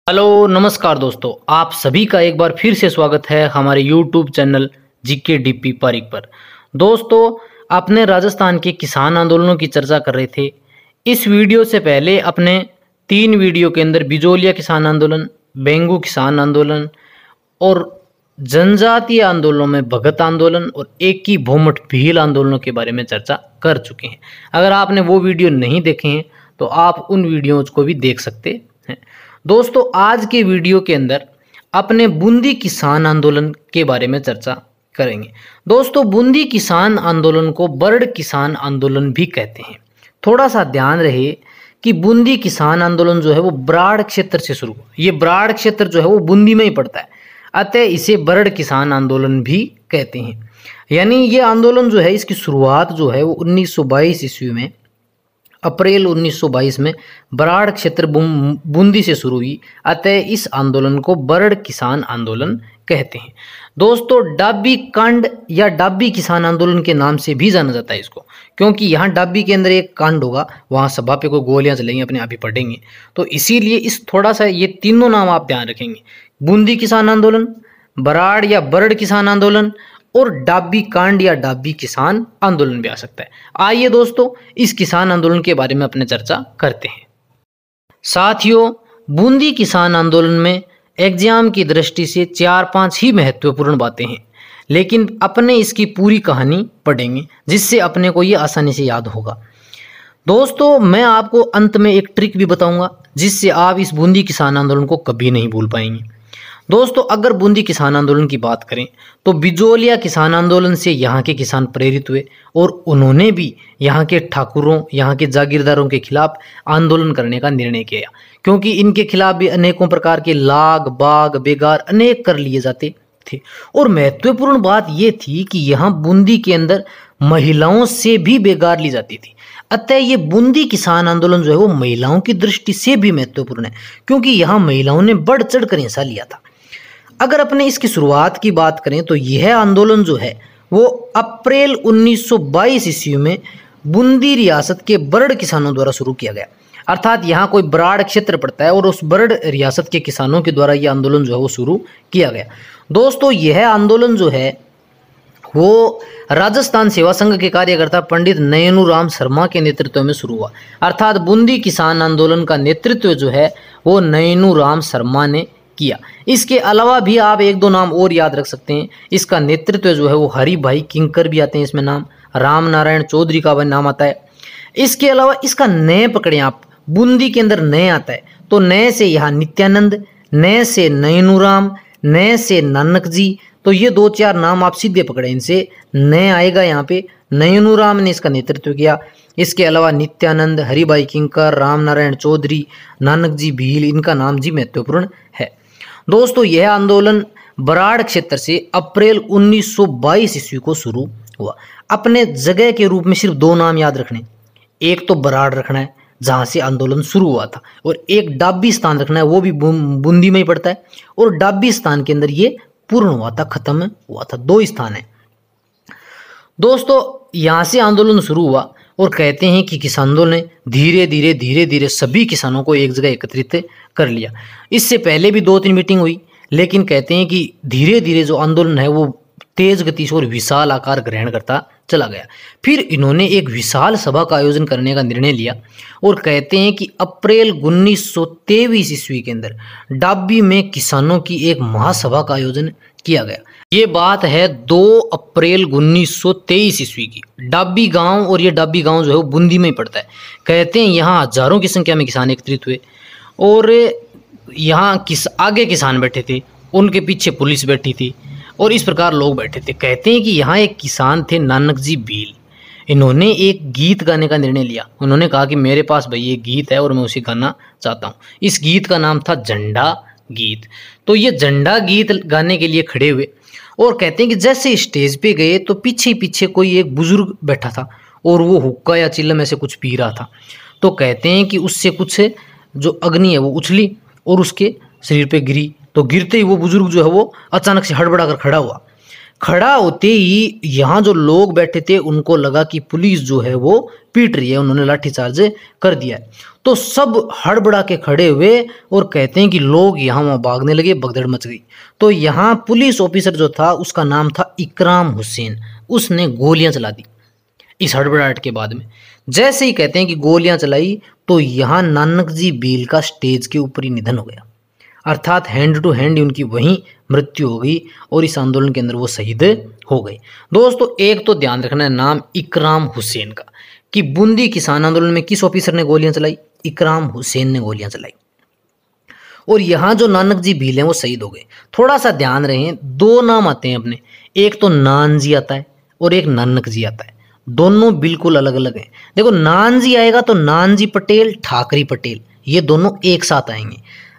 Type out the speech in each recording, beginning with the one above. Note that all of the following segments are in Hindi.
हेलो नमस्कार दोस्तों, आप सभी का एक बार फिर से स्वागत है हमारे YouTube channel GK DP Pareek पर। दोस्तों, अपने राजस्थान के किसान आंदोलनों की चर्चा कर रहे थे। इस वीडियो से पहले अपने 3 वीडियो के अंदर बिजोलिया किसान आंदोलन, बेंगू किसान आंदोलन और जनजातीय आंदोलनों में भगत आंदोलन और एक की भोमट भील आंदोलनों के बारे में चर्चा कर चुके हैं। अगर आपने वो वीडियो नहीं देखे हैं तो आप उन वीडियोज़ को भी देख सकते हैं। दोस्तों, आज के वीडियो के अंदर अपने बूंदी किसान आंदोलन के बारे में चर्चा करेंगे। दोस्तों, बूंदी किसान आंदोलन को बर्ड किसान आंदोलन भी कहते हैं। थोड़ा सा ध्यान रहे कि बूंदी किसान आंदोलन जो है वो बराड़ क्षेत्र से शुरू हुआ। ये बराड़ क्षेत्र जो है वो बूंदी में ही पड़ता है, अतः इसे बर्ड किसान आंदोलन भी कहते हैं। यानी ये आंदोलन जो है, इसकी शुरुआत जो है वो 1922 ईस्वी में, अप्रैल 1922 में बराड़ क्षेत्र बूंदी से शुरू हुई, अतः इस आंदोलन को बर्ड किसान आंदोलन कहते हैं। दोस्तों, डाबी कांड या डाबी किसान आंदोलन के नाम से भी जाना जाता है इसको, क्योंकि यहाँ डाबी के अंदर एक कांड होगा, वहाँ सभा पे कोई गोलियां चलेंगी, अपने आप ही पढ़ेंगे, तो इसीलिए इस थोड़ा सा ये तीनों नाम आप ध्यान रखेंगे। बूंदी किसान आंदोलन, बराड़ या बर्ड किसान आंदोलन और डाबी कांड या डाबी किसान आंदोलन भी आ सकता है। आइए दोस्तों, इस किसान आंदोलन के बारे में अपने चर्चा करते हैं। साथियों, बूंदी किसान आंदोलन में एग्जाम की दृष्टि से 4-5 ही महत्वपूर्ण बातें हैं, लेकिन अपने इसकी पूरी कहानी पढ़ेंगे जिससे अपने को ये आसानी से याद होगा। दोस्तों, मैं आपको अंत में एक ट्रिक भी बताऊंगा जिससे आप इस बूंदी किसान आंदोलन को कभी नहीं भूल पाएंगे। दोस्तों, अगर बूंदी किसान आंदोलन की बात करें तो बिजोलिया किसान आंदोलन से यहाँ के किसान प्रेरित हुए और उन्होंने भी यहाँ के ठाकुरों, यहाँ के जागीरदारों के खिलाफ आंदोलन करने का निर्णय किया, क्योंकि इनके खिलाफ भी अनेकों प्रकार के लाग बाग बेगार अनेक कर लिए जाते थे। और महत्वपूर्ण बात ये थी कि यहाँ बूंदी के अंदर महिलाओं से भी बेगार ली जाती थी, अतः ये बूंदी किसान आंदोलन जो है वो महिलाओं की दृष्टि से भी महत्वपूर्ण है, क्योंकि यहाँ महिलाओं ने बढ़ चढ़ कर हिस्सा लिया था। अगर अपने इसकी शुरुआत की बात करें तो यह आंदोलन जो है वो अप्रैल 1922 ईस्वी में बूंदी रियासत के बर्ड किसानों द्वारा शुरू किया गया। अर्थात यहाँ कोई बराड़ क्षेत्र पड़ता है और उस बर्ड रियासत के किसानों के द्वारा यह आंदोलन जो है वो शुरू किया गया। दोस्तों, यह आंदोलन जो है वो राजस्थान सेवा संघ के कार्यकर्ता पंडित नयनू राम शर्मा के नेतृत्व में शुरू हुआ। अर्थात बूंदी किसान आंदोलन का नेतृत्व जो है वो नयनू राम शर्मा ने किया। इसके अलावा भी आप 1-2 नाम और याद रख सकते हैं। इसका नेतृत्व जो है वो हरि भाई किंकर भी आते हैं इसमें नाम, राम नारायण चौधरी का भी नाम आता है। इसके अलावा इसका नए पकड़ें आप, बूंदी के अंदर नए आता है तो नए से यहाँ नित्यानंद, नए से नयनूराम, नए से नानक जी, तो ये 2-4 नाम आप सीधे पकड़े, इनसे नए आएगा। यहाँ पे नयनूराम ने इसका नेतृत्व किया। इसके अलावा नित्यानंद, हरिभाई किंकर, राम नारायण चौधरी, नानक जी भील, इनका नाम जी महत्वपूर्ण है। दोस्तों, यह आंदोलन बराड़ क्षेत्र से अप्रैल 1922 ईस्वी को शुरू हुआ। अपने जगह के रूप में सिर्फ 2 नाम याद रखने, एक तो बराड़ रखना है जहाँ से आंदोलन शुरू हुआ था, और एक डाबी स्थान रखना है, वो भी बूंदी में ही पड़ता है, और डाबी स्थान के अंदर ये पूर्ण हुआ था, खत्म हुआ था। 2 स्थान है। दोस्तों, यहाँ से आंदोलन शुरू हुआ और कहते हैं कि किसानों ने धीरे धीरे सभी किसानों को एक जगह एकत्रित कर लिया। इससे पहले भी 2-3 मीटिंग हुई, लेकिन कहते हैं कि धीरे धीरे जो आंदोलन है वो तेज गति से और विशाल आकार ग्रहण करता चला गया। फिर इन्होंने एक विशाल सभा का आयोजन करने का निर्णय लिया और कहते हैं कि अप्रैल 1923 ईस्वी के अंदर डाबी में किसानों की एक महासभा का आयोजन किया गया। ये बात है 2 अप्रैल 1923 ईस्वी की। डाबी गांव, और ये डाबी गांव जो है वो बूंदी में ही पड़ता है। कहते हैं यहाँ हजारों की संख्या में किसान एकत्रित हुए और यहाँ आगे किसान बैठे थे, उनके पीछे पुलिस बैठी थी और इस प्रकार लोग बैठे थे। कहते हैं कि यहाँ एक किसान थे नानक जी भील, इन्होंने एक गीत गाने का निर्णय लिया। उन्होंने कहा कि मेरे पास भाई ये गीत है और मैं उसे गाना चाहता हूँ। इस गीत का नाम था झंडा गीत। तो ये झंडा गीत गाने के लिए खड़े हुए और कहते हैं कि जैसे स्टेज पे गए तो पीछे पीछे कोई एक बुजुर्ग बैठा था और वो हुक्का या चिल्लम ऐसे कुछ पी रहा था। तो कहते हैं कि उससे कुछ जो अग्नि है वो उछली और उसके शरीर पे गिरी। तो गिरते ही वो बुजुर्ग जो है वो अचानक से हड़बड़ा कर खड़ा हुआ। खड़ा होते ही यहाँ जो लोग बैठे थे उनको लगा कि पुलिस जो है वो पीट रही है, उन्होंने लाठीचार्ज कर दिया है। तो सब हड़बड़ा के खड़े हुए और कहते हैं कि लोग यहाँ वहाँ भागने लगे, भगदड़ मच गई। तो यहाँ पुलिस ऑफिसर जो था उसका नाम था इकराम हुसैन, उसने गोलियां चला दी इस हड़बड़ाहट के बाद में। जैसे ही कहते हैं कि गोलियां चलाई तो यहाँ नानक जी भील का स्टेज के ऊपर ही निधन हो गया, अर्थात हैंड टू हैंड उनकी वहीं मृत्यु हो गई और इस आंदोलन के अंदर वो शहीद हो गए। दोस्तों एक तो ध्यान रखना है नाम इकराम हुसैन का, कि बूंदी किसान आंदोलन में किस ऑफिसर ने गोलियां चलाई? इकराम हुसैन ने गोलियां चलाई। और यहाँ जो नानक जी भील हैं वो शहीद हो गए। थोड़ा सा ध्यान रहे, दो नाम आते हैं अपने, एक तो नान जी आता है और एक नानक जी आता है, दोनों बिल्कुल अलग अलग हैं। देखो नान जी आएगा तो नान जी पटेल, ठाकरी पटेल, ये दोनों एक साथ आएंगे,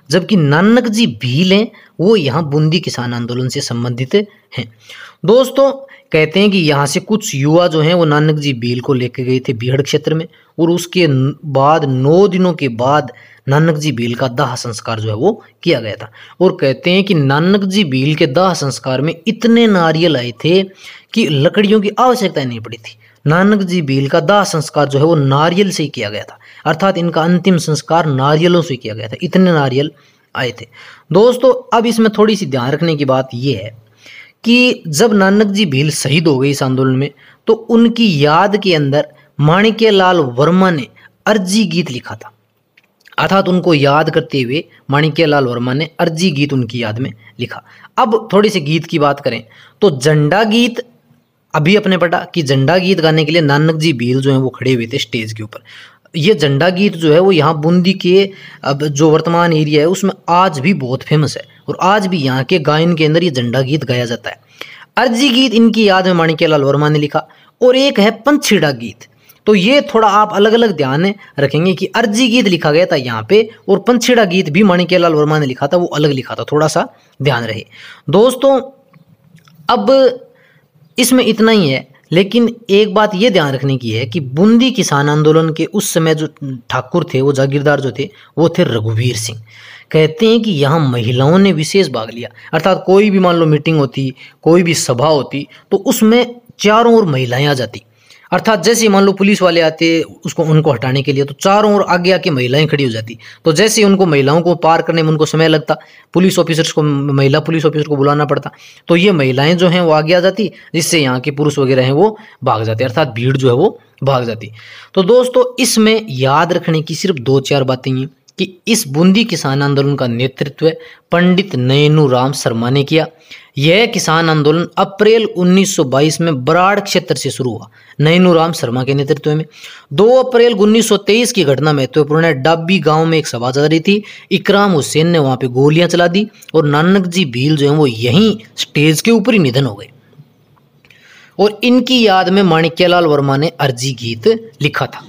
जबकि नानक जी भील हैं वो यहाँ बूंदी किसान आंदोलन से संबंधित हैं। दोस्तों कहते हैं कि यहाँ से कुछ युवा जो हैं वो नानक जी भील को लेके गए थे बीहड़ क्षेत्र में, और उसके बाद 9 दिनों के बाद नानक जी भील का दाह संस्कार जो है वो किया गया था। और कहते हैं कि नानक जी भील के दाह संस्कार में इतने नारियल आए थे कि लकड़ियों की आवश्यकता नहीं पड़ी थी। नानक जी भील का दाह संस्कार जो है वो नारियल से ही किया गया था, अर्थात इनका अंतिम संस्कार नारियलों से किया गया था, इतने नारियल आए थे। दोस्तों अब इसमें थोड़ी सी ध्यान रखने की बात यह है कि जब नानक जी भील शहीद हो गए इस आंदोलन में, तो उनकी याद के अंदर माणिक्यलाल वर्मा ने अर्जी गीत लिखा था, अर्थात उनको याद करते हुए माणिक्यलाल वर्मा ने अर्जी गीत उनकी याद में लिखा। अब थोड़ी सी गीत की बात करें तो झंडा गीत अभी अपने पढ़ा कि झंडा गीत गाने के लिए नानक जी भील जो है वो खड़े हुए थे स्टेज के ऊपर। ये झंडा गीत जो है वो यहाँ बूंदी के अब जो वर्तमान एरिया है उसमें आज भी बहुत फेमस है, और आज भी यहाँ के गायन के अंदर ये झंडा गीत गाया जाता है। अर्जी गीत इनकी याद में माणिक्यलाल वर्मा ने लिखा, और एक है पंछीड़ा गीत। तो ये थोड़ा आप अलग अलग ध्यान रखेंगे कि अर्जी गीत लिखा गया था यहाँ पे, और पंछीड़ा गीत भी माणिक्यलाल वर्मा ने लिखा था, वो अलग लिखा था, थोड़ा सा ध्यान रहे। दोस्तों अब इसमें इतना ही है, लेकिन एक बात ये ध्यान रखने की है कि बूंदी किसान आंदोलन के उस समय जो ठाकुर थे, वो जागीरदार जो थे, वो थे रघुवीर सिंह। कहते हैं कि यहाँ महिलाओं ने विशेष भाग लिया, अर्थात कोई भी मान लो मीटिंग होती, कोई भी सभा होती, तो उसमें चारों ओर महिलाएं आ जाती, अर्थात जैसे मान लो पुलिस वाले आते उसको उनको हटाने के लिए, तो चारों ओर आगे आके महिलाएं खड़ी हो जाती। तो जैसे उनको महिलाओं को पार करने में उनको समय लगता, पुलिस ऑफिसर्स को, महिला पुलिस ऑफिसर को बुलाना पड़ता, तो ये महिलाएं जो हैं वो आगे आ जाती, जिससे यहाँ के पुरुष वगैरह हैं वो भाग जाते, अर्थात भीड़ जो है वो भाग जाती। तो दोस्तों इसमें याद रखने की सिर्फ 2-4 बातें हैं कि इस बूंदी किसान आंदोलन का नेतृत्व पंडित नैनूराम शर्मा ने किया। यह किसान आंदोलन अप्रैल 1922 में बराड़ क्षेत्र से शुरू हुआ, नैनूराम शर्मा के नेतृत्व में। 2 अप्रैल 1923 की घटना महत्वपूर्ण है। डाबी गांव में एक सभा चल रही थी, इकराम हुसैन ने वहां पे गोलियां चला दी और नानक जी भील जो है वो यहीं स्टेज के ऊपर ही निधन हो गए, और इनकी याद में माणिक्यलाल वर्मा ने अर्जी गीत लिखा था।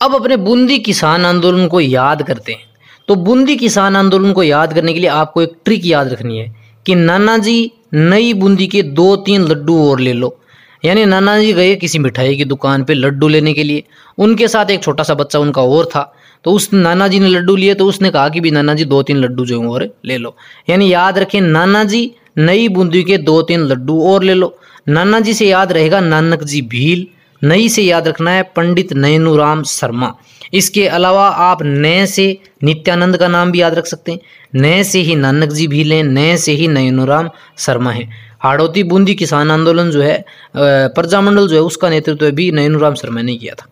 अब अपने बूंदी किसान आंदोलन को याद करते हैं। तो बूंदी किसान आंदोलन को याद करने के लिए आपको एक ट्रिक याद रखनी है कि नाना जी नई बूंदी के 2-3 लड्डू और ले लो। यानी नाना जी गए किसी मिठाई की दुकान पे लड्डू लेने के लिए, उनके साथ एक छोटा सा बच्चा उनका और था, तो उस नाना जी ने लड्डू लिए, तो उसने कहा कि भी नाना जी 2-3 लड्डू जो और ले लो। यानी याद रखें, नाना जी नई बूंदी के 2-3 लड्डू और ले लो। नाना जी से याद रहेगा नानक जी भील, नई से याद रखना है पंडित नैनूराम शर्मा। इसके अलावा आप नए से नित्यानंद का नाम भी याद रख सकते हैं, नए से ही नानक जी भील हैं, नए से ही नैनूराम शर्मा हैं। हाड़ौती बूंदी किसान आंदोलन जो है, प्रजामंडल जो है, उसका नेतृत्व भी नैनूराम शर्मा ने किया था।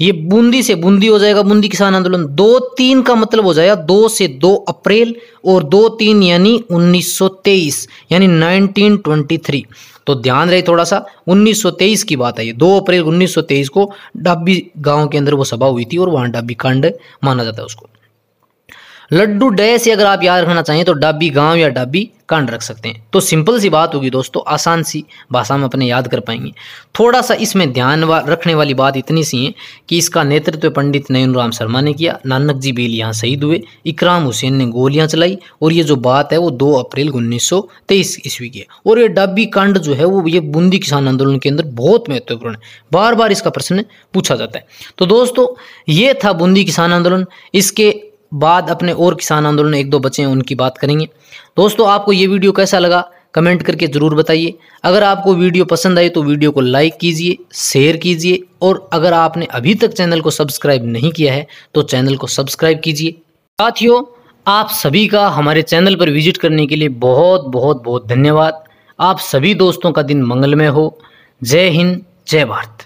ये बूंदी से बूंदी हो जाएगा बूंदी किसान आंदोलन। 2-3 का मतलब हो जाएगा 2 से 2 अप्रैल, और 2-3 यानी 1923 यानी 1923। तो ध्यान रहे थोड़ा सा, 1923 की बात है ये। 2 अप्रैल 1923 को डाबी गांव के अंदर वो सभा हुई थी, और वहां डाबी कांड माना जाता है उसको। लड्डू डे से अगर आप याद रखना चाहें तो डाबी गांव या डाबी कांड रख सकते हैं। तो सिंपल सी बात होगी दोस्तों, आसान सी भाषा में अपने याद कर पाएंगे। थोड़ा सा इसमें ध्यान रखने वाली बात इतनी सी है कि इसका नेतृत्व पंडित नैनूराम शर्मा ने किया, नानक जी भील यहाँ शहीद हुए, इकराम हुसैन ने गोलियां चलाई, और ये जो बात है वो 2 अप्रैल 1923 ईस्वी की है। और ये डाबी कांड जो है वो ये बूंदी किसान आंदोलन के अंदर बहुत महत्वपूर्ण है, बार बार इसका प्रश्न पूछा जाता है। तो दोस्तों ये था बूंदी किसान आंदोलन। इसके बाद अपने और किसान आंदोलन 1-2 बचे हैं, उनकी बात करेंगे। दोस्तों आपको ये वीडियो कैसा लगा कमेंट करके ज़रूर बताइए। अगर आपको वीडियो पसंद आई तो वीडियो को लाइक कीजिए, शेयर कीजिए और अगर आपने अभी तक चैनल को सब्सक्राइब नहीं किया है तो चैनल को सब्सक्राइब कीजिए। साथियों, आप सभी का हमारे चैनल पर विजिट करने के लिए बहुत बहुत बहुत धन्यवाद। आप सभी दोस्तों का दिन मंगलमय हो। जय हिंद, जय भारत।